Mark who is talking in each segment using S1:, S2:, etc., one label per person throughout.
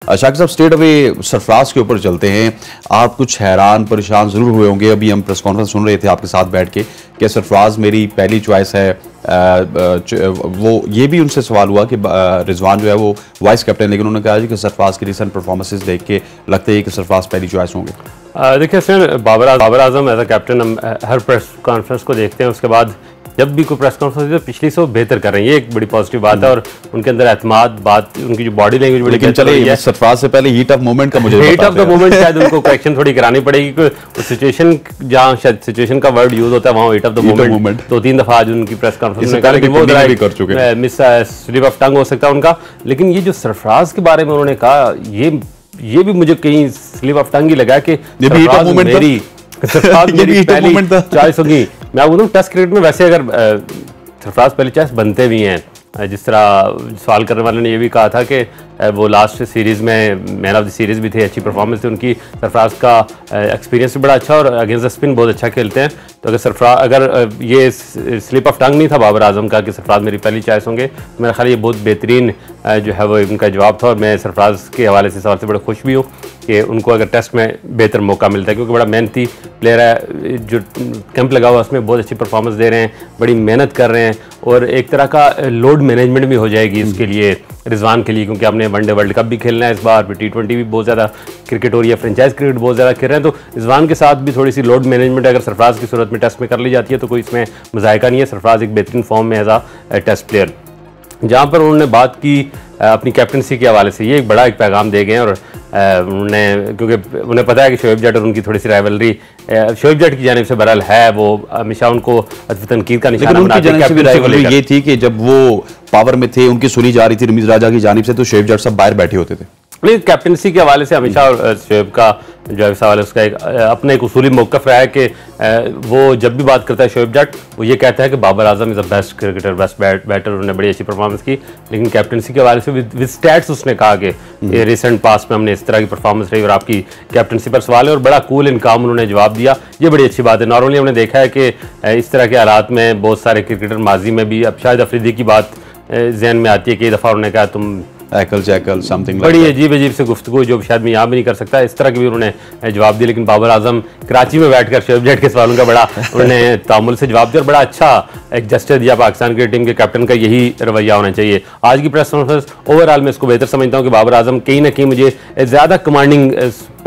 S1: शाकिब साहब, straight away Sarfaraz के ऊपर चलते हैं। आप कुछ हैरान परेशान जरूर हुए होंगे, अभी हम प्रेस कॉन्फ्रेंस सुन रहे थे आपके साथ बैठ के कि सरफराज मेरी पहली चॉइस है। वो ये भी उनसे सवाल हुआ कि रिजवान जो है वो वाइस कैप्टन, लेकिन उन्होंने कहा कि सरफराज की रिसेंट परफॉर्मेंसेस देख के लगता है कि सरफराज पहली चॉइस होंगे।
S2: देखिए sir, Babar Azam as a captain हम हर प्रेस कॉन्फ्रेंस को देखते हैं, उसके बाद जब भी कोई प्रेस कॉन्फ्रेंस होती है तो पिछली से वो बेहतर कर रहे हैं, ये एक बड़ी पॉजिटिव बात है। और उनके अंदर एतमाद, बात उनकी जो बॉडी लैंग्वेज बड़ी
S1: लेकिन चले सरफराज से पहले हीट ऑफ मोमेंट का मुझे
S2: हीट ऑफ द मोमेंट शायद उनको करेक्शन थोड़ी करानी पड़ेगी, क्योंकि सिचुएशन जहाँ शायद सिचुएशन का वर्ड यूज होता है वहाँ हीट ऑफ द मोमेंट 2-3 दफा आज उनकी प्रेस कॉन्फ्रेंस में कर चुके, मिस स्लिप ऑफ टंग हो सकता है उनका। लेकिन ये जो सरफराज के बारे में उन्होंने कहा, ये भी मुझे कहीं स्लिप ऑफ टंग ही लगा कि मेरी पहली चॉइस होगी। मैं आपको बताऊं, टेस्ट क्रिकेट में वैसे अगर सरफराज पहली चॉइस बनते भी हैं, जिस तरह सवाल करने वाले ने ये भी कहा था कि वो लास्ट सीरीज़ में मैन ऑफ द सीरीज़ भी थे, अच्छी परफॉर्मेंस थी उनकी। सरफराज का एक्सपीरियंस भी बड़ा अच्छा और अगेंस्ट द स्पिन बहुत अच्छा खेलते हैं। तो अगर ये स्लिप ऑफ टंग नहीं था बाबर आजम का कि सरफराज मेरी पहली चॉइस होंगे, तो मेरा ख्याल ये बहुत बेहतरीन जो है वो उनका जवाब था। और मैं सरफराज के हवाले से सवाल से बड़ा खुश भी हूँ कि उनको अगर टेस्ट में बेहतर मौका मिलता है, क्योंकि बड़ा मेहनती प्लेयर है, जो कैंप लगा हुआ उसमें बहुत अच्छी परफॉर्मेंस दे रहे हैं, बड़ी मेहनत कर रहे हैं और एक तरह का लोड मैनेजमेंट भी हो जाएगी इसके लिए, रिजवान के लिए, क्योंकि आपने वनडे वर्ल्ड कप भी खेलना है इस बार, फिर T20 भी बहुत ज़्यादा क्रिकेट हो रही है, फ्रेंचाइज क्रिकेट बहुत ज़्यादा खेल रहे हैं। तो रिजवान के साथ भी थोड़ी सी लोड मैनेजमेंट अगर सरफराज की सूरत में टेस्ट में कर ली जाती है तो कोई इसमें मज़ायका नहीं है। सरफराज एक बेहतरीन फॉर्म में एज अ टेस्ट प्लेयर। जहाँ पर उन्होंने बात की अपनी कैप्टनसी के हवाले से, ये एक बड़ा पैगाम दे गए हैं। और उन्होंने, क्योंकि उन्हें पता है कि शोएब जट और उनकी थोड़ी सी राइवलरी शोएब जट की जानिब से बहरहाल है, वो हमेशा उनको तनकीद का निशाना बनाते हैं।
S1: ये थी कि जब वो पावर में थे, उनकी सुनी जा रही थी रमीज राजा की जानिब से, तो शोएब जट सब बाहर बैठे होते थे।
S2: नहीं, कैप्टनसी के हवाले से हमेशा शोएब का जो है सवाल है उसका अपना एक उसूली मौक़िफ़ रहा है कि वो जब भी बात करता है शोएब जट, वो ये कहता है कि Babar Azam is the best cricketer, best batter, उन्होंने बड़ी अच्छी परफॉर्मेंस की। लेकिन कैप्टनसी के हवाले से विद स्टैट्स उसने कहा कि रिसेंट पास में हमने इस तरह की परफॉर्मेंस रही और आपकी कैप्टनसी पर सवाल है, और बड़ा कूल एंड काम उन्होंने जवाब दिया। ये बड़ी अच्छी बात है। नॉर्मली हमने देखा है कि इस तरह के हालात में बहुत सारे क्रिकेटर माजी में भी, अब शायद अफरीदी की बात जहन में आती है कि कई दफ़ा उन्होंने कहा तुम
S1: एकल समथिंग,
S2: बड़ी अजीब से गुफ्तगू जो शायद मैं यहाँ भी नहीं कर सकता, इस तरह की भी उन्होंने जवाब दिया। लेकिन बाबर आजम कराची में बैठकर शोएब जट के सवालों का बड़ा उन्होंने तामुल से जवाब दिया और बड़ा अच्छा एक जेस्चर दिया। पाकिस्तान की टीम के कैप्टन का यही रवैया होना चाहिए। आज की प्रेस कॉन्फ्रेंस ओवरऑल मैं इसको बेहतर समझता हूँ कि बाबर आजम कहीं ना कहीं मुझे ज़्यादा कमांडिंग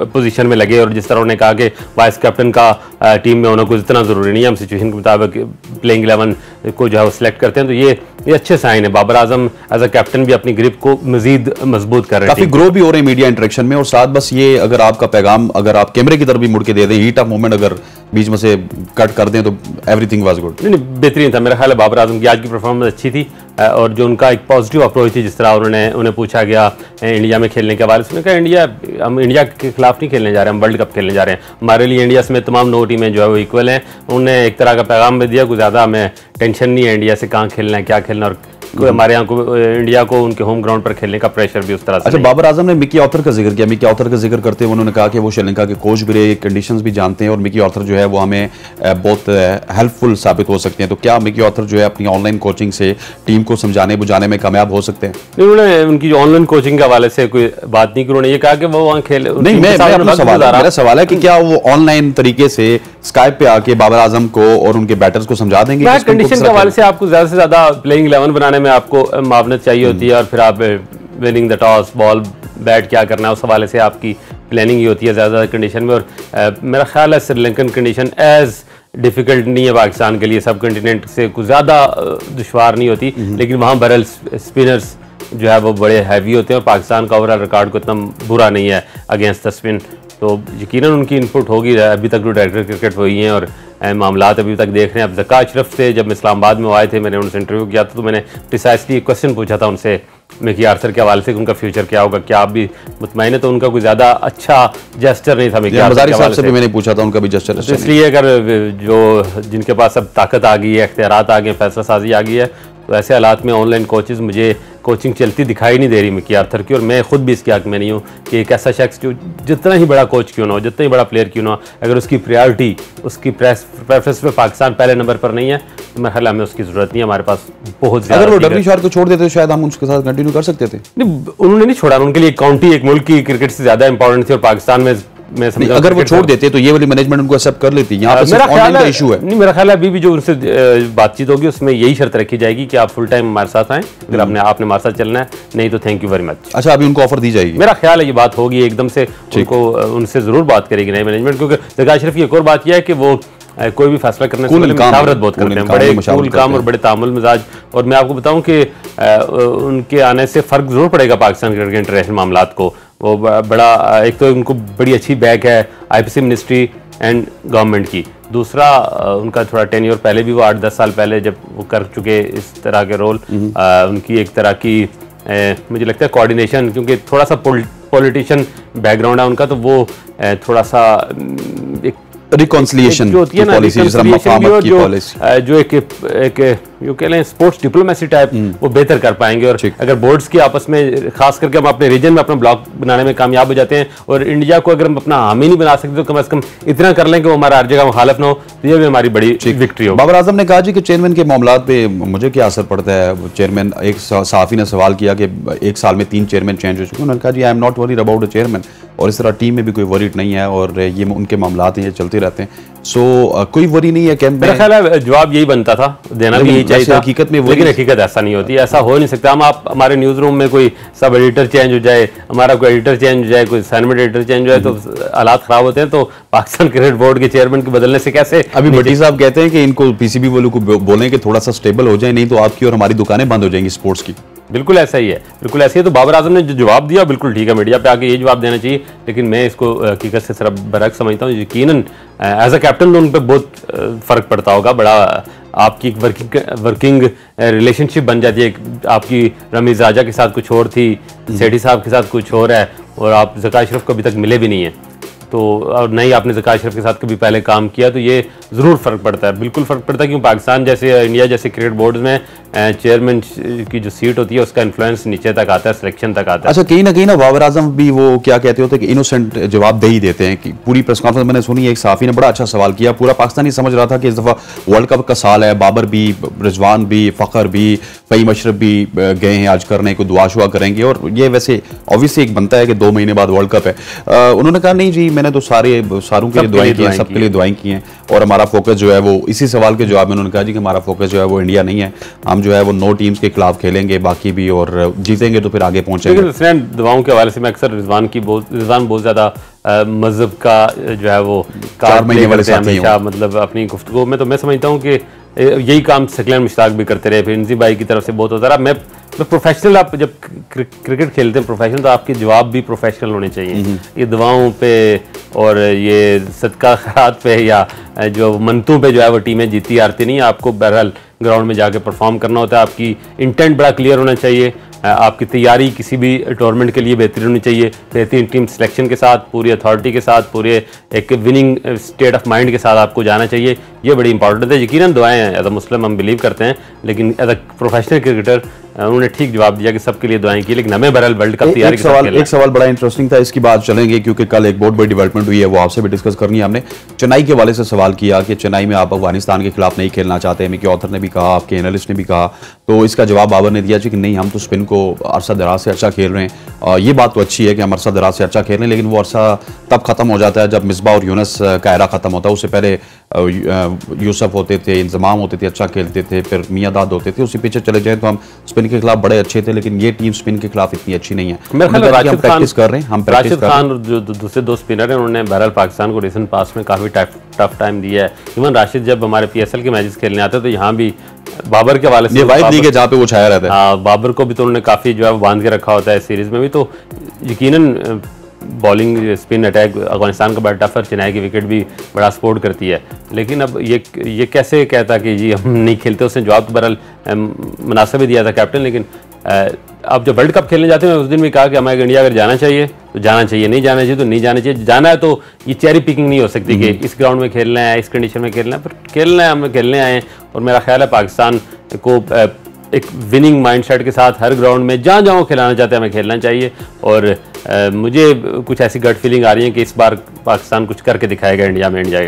S2: पोजीशन में लगे, और जिस तरह उन्होंने कहा कि वाइस कैप्टन का टीम में होना कुछ इतना ज़रूरी नहीं है, हम सिचुएशन के मुताबिक प्लेइंग 11 को जो है वो सिलेक्ट करते हैं। तो ये अच्छे साइन है। Babar Azam as a captain भी अपनी ग्रिप को मजीद मजबूत कर रहे हैं,
S1: काफी ग्रो भी हो रहे हैं मीडिया इंटरेक्शन में। और साथ बस ये, अगर आपका पैगाम अगर आप कैमरे की तरफ भी मुड़ के दे दें, हीट ऑफ मोमेंट अगर बीच में से कट कर दें तो एवरीथिंग वाज गुड।
S2: नहीं, बेहतरीन था। मेरा ख्याल है बाबर आजम की आज की परफॉर्मेंस अच्छी थी, और जो उनका एक पॉजिटिव अप्रोच थी, जिस तरह उन्हें पूछा गया इंडिया में खेलने के हवाले से, उन्होंने कहा हम इंडिया के खिलाफ नहीं खेलने जा रहे हैं, हम वर्ल्ड कप खेलने जा रहे हैं, हमारे लिए इंडिया समेत तमाम 9 टीमें जो है वो इक्वल हैं। उन्होंने एक तरह का पैगाम भी दिया, कुछ ज़्यादा हमें टेंशन नहीं है इंडिया से कहाँ खेलना है, क्या खेलना, और हमारे यहाँ को इंडिया को उनके होम ग्राउंड पर खेलने का प्रेशर भी उस तरह से।
S1: अच्छा, बाबर आजम ने मिकी आर्थर का जिक्र किया। मिकी आर्थर का जिक्र करते हुए उन्होंने कहा कि वो श्रीलंका के कोच भी रहे, कंडीशंस भी जानते हैं, और मिकी आर्थर जो है वो हमें बहुत हेल्पफुल साबित हो सकते हैं। तो क्या मिकी आर्थर जो है अपनी ऑनलाइन कोचिंग से टीम को समझाने बुझाने में कामयाब हो सकते हैं?
S2: उन्होंने उनकी जो ऑनलाइन कोचिंग के हवाले से कोई बात नहीं की, उन्होंने ये कहा कि वो वहाँ खेल नहीं।
S1: मेरा सवाल है कि क्या वो ऑनलाइन तरीके से स्काइप पे आके बाबर आजम को और उनके बैटर्स को समझा देंगे?
S2: कंडीशन के हवाले से आपको ज़्यादा से ज़्यादा प्लेइंग 11 बनाने में आपको मावनत चाहिए होती है, और फिर आप winning the toss, ball bat क्या करना है, उस हवाले से आपकी प्लानिंग ही होती है ज़्यादा कंडीशन में। और मेरा ख्याल है श्रीलंकन कंडीशन एज डिफ़िकल्ट नहीं है पाकिस्तान के लिए, सब कंटिनेंट से कुछ ज़्यादा दुश्वार नहीं होती, लेकिन वहाँ बहरहाल स्पिनर्स जो है वो बड़े हैवी होते हैं, और पाकिस्तान का ओवरऑल रिकॉर्ड को इतना बुरा नहीं है अगेंस्ट द स्पिन। तो यकीनन उनकी इनपुट होगी। अभी तक जो डायरेक्टर क्रिकेट वही हैं और मामलात अभी तक देख रहे हैं। अब ज़का अशरफ से जब इस्लामाबाद में आए थे, मैंने उनसे इंटरव्यू किया था, तो मैंने प्रिसाइसली एक क्वेश्चन पूछा था उनसे मिकी आर्थर के हवाले से, उनका फ्यूचर क्या होगा, क्या आप भी मुतमईन है? तो उनका कोई ज़्यादा अच्छा जेस्चर नहीं था मिकी आर्थर के हवाले से।
S1: मैंने पूछा था, उनका भी जेस्चर
S2: तो इसलिए अगर जो जिनके पास अब ताकत आ गई है, इख्तियारात आ गए, फैसला साजी आ गई है, तो ऐसे हालात में ऑनलाइन कोचेज़ मुझे कोचिंग चलती दिखाई नहीं दे रही मिकी आर्थर की, और मैं खुद भी इसके हक में नहीं हूँ कि एक ऐसा शख्स जो जितना ही बड़ा कोच क्यों ना हो, जितना ही बड़ा प्लेयर क्यों ना हो, अगर उसकी प्रायोरिटी उसकी प्रेफरेंस पे पाकिस्तान पहले नंबर पर नहीं है तो मेरे ख्याल हमें उसकी जरूरत नहीं है। हमारे पास बहुत ज्यादा,
S1: अगर वो डर्बी शॉट को छोड़ देते तो शायद हम उसके साथ कंटिन्यू कर सकते थे।
S2: नहीं, उन्होंने नहीं छोड़ा, उनके लिए काउंटी एक मुल्क की क्रिकेट से ज्यादा इंपॉर्टेंट थी, और पाकिस्तान में
S1: अगर वो छोड़ देते तो ये वाली मैनेजमेंट उनको एक्सेप्ट कर लेती। यहाँ पे सिर्फ ऑनलाइन का इशू है।
S2: नहीं, मेरा ख्याल है अभी भी जो उनसे बातचीत होगी उसमें यही शर्त रखी जाएगी कि आप फुल टाइम हमारे साथ आएं, अगर आपने हमारे साथ चलना है, नहीं तो थैंक यू वेरी मच।
S1: अच्छा, अभी उनको ऑफर दी जाएगी?
S2: मेरा ख्याल है ये बात होगी एकदम से, उनको उनसे जरूर बात करेगी नई मैनेजमेंट, क्योंकि जरगा अशरफ की एक और बात यह है कि वो कोई भी फैसला करने से पहले मुशावरत बहुत करते हैं, बड़े कूल काम और बड़े तामुल मिजाज। और मैं आपको बताऊं कि उनके आने से फर्क जरूर पड़ेगा पाकिस्तान क्रिकेट के इंटरनेशनल मामलात को। वो बड़ा, एक तो उनको बड़ी अच्छी बैक है आईपीसी मिनिस्ट्री एंड गवर्नमेंट की, दूसरा उनका थोड़ा टेन्योर पहले भी वो 8-10 साल पहले जब वो कर चुके इस तरह के रोल, उनकी एक तरह की मुझे लगता है कोऑर्डिनेशन, क्योंकि थोड़ा सा पॉलिटिशियन बैकग्राउंड है उनका, तो वो थोड़ा सा एक
S1: रिकॉन्सिलिएशन
S2: जो होती है ना, जो एक जो कह लें स्पोर्ट्स डिप्लोमेसी टाइप, वो बेहतर कर पाएंगे। और अगर बोर्ड्स की आपस में, खास करके हम अपने रीजन में अपना ब्लॉक बनाने में कामयाब हो जाते हैं, और इंडिया को अगर हम अपना हामी नहीं बना सकते तो कम से कम इतना कर लें कि वो हमारा हर जगह मुखालिफ ना हो, तो ये भी हमारी बड़ी विक्ट्री हो।
S1: बाबर आजम ने कहा जी कि चेयरमैन के मामलात पे मुझे क्या असर पड़ता है। चेयरमैन, एक सहाफ़ी ने सवाल किया कि 1 साल में 3 चेयरमैन चेंज हो चुके हैं। उन्होंने कहा जी I am not worried about the chairman, और इस तरह टीम में भी कोई वरीड नहीं है, और ये उनके मामलात हैं, ये चलते रहते हैं। सो कोई वरी नहीं है कैंप में।
S2: मेरा ख्याल है जवाब यही बनता था, देना भी यही चाहिए था हकीकत में, लेकिन हकीकत ऐसा नहीं होती, ऐसा हो नहीं सकता। हम आप हमारे न्यूज़ रूम में कोई सब एडिटर चेंज हो जाए, हमारा कोई एडिटर चेंज हो जाए, कोई असाइनमेंट एडिटर चेंज हो जाए तो हालात खराब होते हैं। तो पाकिस्तान क्रिकेट बोर्ड के चेयरमैन के बदलने से कैसे?
S1: अभी भट्टी साहब कहते हैं कि इनको पीसीबी वालों को बोलें कि थोड़ा सा स्टेबल हो जाए, नहीं तो आपकी और हमारी दुकानें बंद हो जाएंगी स्पोर्ट्स की।
S2: बिल्कुल ऐसा ही है, बिल्कुल ऐसा ही है। तो बाबर आजम ने जो जवाब दिया बिल्कुल ठीक है, मीडिया पे आके ये जवाब देना चाहिए, लेकिन मैं इसको हकीकत से सिर्फ बरक्स समझता हूँ। यकीनन एज अ कैप्टन तो उन पर बहुत फ़र्क पड़ता होगा, बड़ा आपकी एक वर्किंग रिलेशनशिप बन जाती है। आपकी रमीज़ राजा के साथ कुछ और थी, सेठी साहब के साथ कुछ और है, और आप ज़का अशरफ को अभी तक मिले भी नहीं है, तो और नहीं आपने ज़का अशरफ के साथ कभी पहले काम किया, तो ये ज़रूर फ़र्क पड़ता है, बिल्कुल फ़र्क पड़ता है। क्योंकि पाकिस्तान जैसे, इंडिया जैसे क्रिकेट बोर्ड में चेयरमैन की जो सीट होती है उसका इन्फ्लुएंस नीचे तक आता है, सिलेक्शन तक आता है।
S1: अच्छा, कहीं ना बाबर आजम भी वो क्या कहते होते हैं कि इनोसेंट जवाब दे ही देते हैं। कि पूरी प्रेस कॉन्फ्रेंस मैंने सुनी, एक साफ़ी ने बड़ा अच्छा सवाल किया, पूरा पाकिस्तान ही समझ रहा था कि इस दफ़ा वर्ल्ड कप का साल है, बाबर भी, रिजवान भी, फ़खर भी, फ़हीम अशरफ भी गए हैं आज करने को, दुआ शुआ करेंगे, और ये वैसे ऑब्वियसली एक बनता है कि 2 महीने बाद वर्ल्ड कप है। उन्होंने कहा नहीं जी, मैंने तो सारों के लिए दुआएं की हैं, सबके लिए दुआएं की हैं, और हमारा फोकस जो है वो, इसी सवाल के जवाब में उन्होंने कहा जी कि हमारा फोकस जो है वो इंडिया नहीं है, हम जो है वो 9 टीम्स के खिलाफ खेलेंगे, बाकी भी, और जीतेंगे तो फिर आगे पहुंचेंगे।
S2: लेकिन दुआओं के हवाले से मैं अक्सर रिजवान बहुत ज़्यादा मजहब का जो है वो
S1: 4 महीने वाले साथी
S2: हमेशा, मतलब अपनी गुफ्तगू में, तो मैं समझता हूँ कि यही काम सकलैन मुश्ताक भी करते रहे, फिर इंजी भाई की तरफ से बहुत होता रहा। मैं प्रोफेशनल, आप जब क्रिकेट खेलते हैं प्रोफेशनल, तो आपके जवाब भी प्रोफेशनल होने चाहिए। ये दुआओं पे और ये सदका खैरात पे या जो मनतों पे जो है वो टीमें जीती हारती नहीं, आपको बहरहाल ग्राउंड में जाके परफॉर्म करना होता है। आपकी इंटेंट बड़ा क्लियर होना चाहिए, आपकी तैयारी किसी भी टूर्नामेंट के लिए बेहतरीन होनी चाहिए, बेहतरीन टीम सिलेक्शन के साथ, पूरी अथॉरिटी के साथ, पूरे एक विनिंग स्टेट ऑफ माइंड के साथ आपको जाना चाहिए। ये बड़ी इंपॉर्टेंट है। यकीनन दुआएं हैं, एज अ मुस्लिम हम बिलीव करते हैं, लेकिन एज अ प्रोफेशनल क्रिकेटर उन्होंने ठीक जवाब दिया कि सबके लिए दुआएं की, लेकिन हमें बहरहाल वर्ल्ड कप तैयारी
S1: एक सवाल बड़ा इंटरेस्टिंग था, इसकी बात चलेंगे क्योंकि कल एक बहुत बड़ी डेवलपमेंट हुई है, वो आपसे भी डिस्कस करनी है। हमने चेन्नई के वाले से सवाल किया कि चेन्नई में आप अफगानिस्तान के खिलाफ नहीं खेलना चाहते, मिकी ऑथर ने भी कहा, आपके एनालिस्ट ने भी कहा, तो इसका जवाब बाबर ने दिया कि नहीं, हम तो स्पिन को अरसा दराज से अच्छा खेल रहे हैं। ये बात तो अच्छी है कि हम अरसा दराज से अच्छा खेल रहे हैं, लेकिन वो अरसा तब खत्म हो जाता है जब मिसबा और यूनस का एरा खत्म होता है। उससे पहले यूसुफ होते थे, इंतजाम होते थे, अच्छा खेलते थे, फिर मियां दाद होते थे। उसी पीछे चले जाए तो हम स्पिन के खिलाफ बड़े अच्छे थे, लेकिन ये टीम स्पिन के खिलाफ इतनी अच्छी नहीं है।
S2: हम प्रैक्टिस कर रहे हैं। राशिद खान जो दूसरे 2 स्पिनर हैं, उन्होंने बहरहाल पाकिस्तान को रिसेंट पास में काफ़ी टफ टाइम दिया है। इवन राशिद जब हमारे PSL के मैचेस खेलने आते तो यहाँ भी बाबर के हवाले से
S1: वाइब लीग है जहाँ पे वो छाया रहता है।
S2: हाँ, बाबर को भी तो उन्होंने काफ़ी जो है बांध के रखा होता है सीरीज़ में भी। तो यकीनन बॉलिंग स्पिन अटैक अफगानिस्तान का बड़ा टफ है, चेन्नई की विकेट भी बड़ा सपोर्ट करती है। लेकिन अब ये कैसे कहता कि जी हम नहीं खेलते, उसने जवाब तो बहरहाल मुनासिब ही दिया था कैप्टन। लेकिन अब जब वर्ल्ड कप खेलने जाते हैं उस दिन भी कहा कि हमारे इंडिया अगर जाना चाहिए तो जाना चाहिए, नहीं जाना चाहिए तो नहीं जाना चाहिए। जाना है तो ये चेरी पिकिंग नहीं हो सकती कि इस ग्राउंड में खेलना है, इस कंडीशन में खेलना है, पर खेलना है, हम खेलने आए हैं। और मेरा ख्याल है पाकिस्तान को एक विनिंग माइंडसेट के साथ हर ग्राउंड में जहाँ जहाँ वो खिलाना चाहते हैं हमें खेलना चाहिए। और मुझे कुछ ऐसी गट फीलिंग आ रही है कि इस बार पाकिस्तान कुछ करके दिखाएगा इंडिया में, इंडिया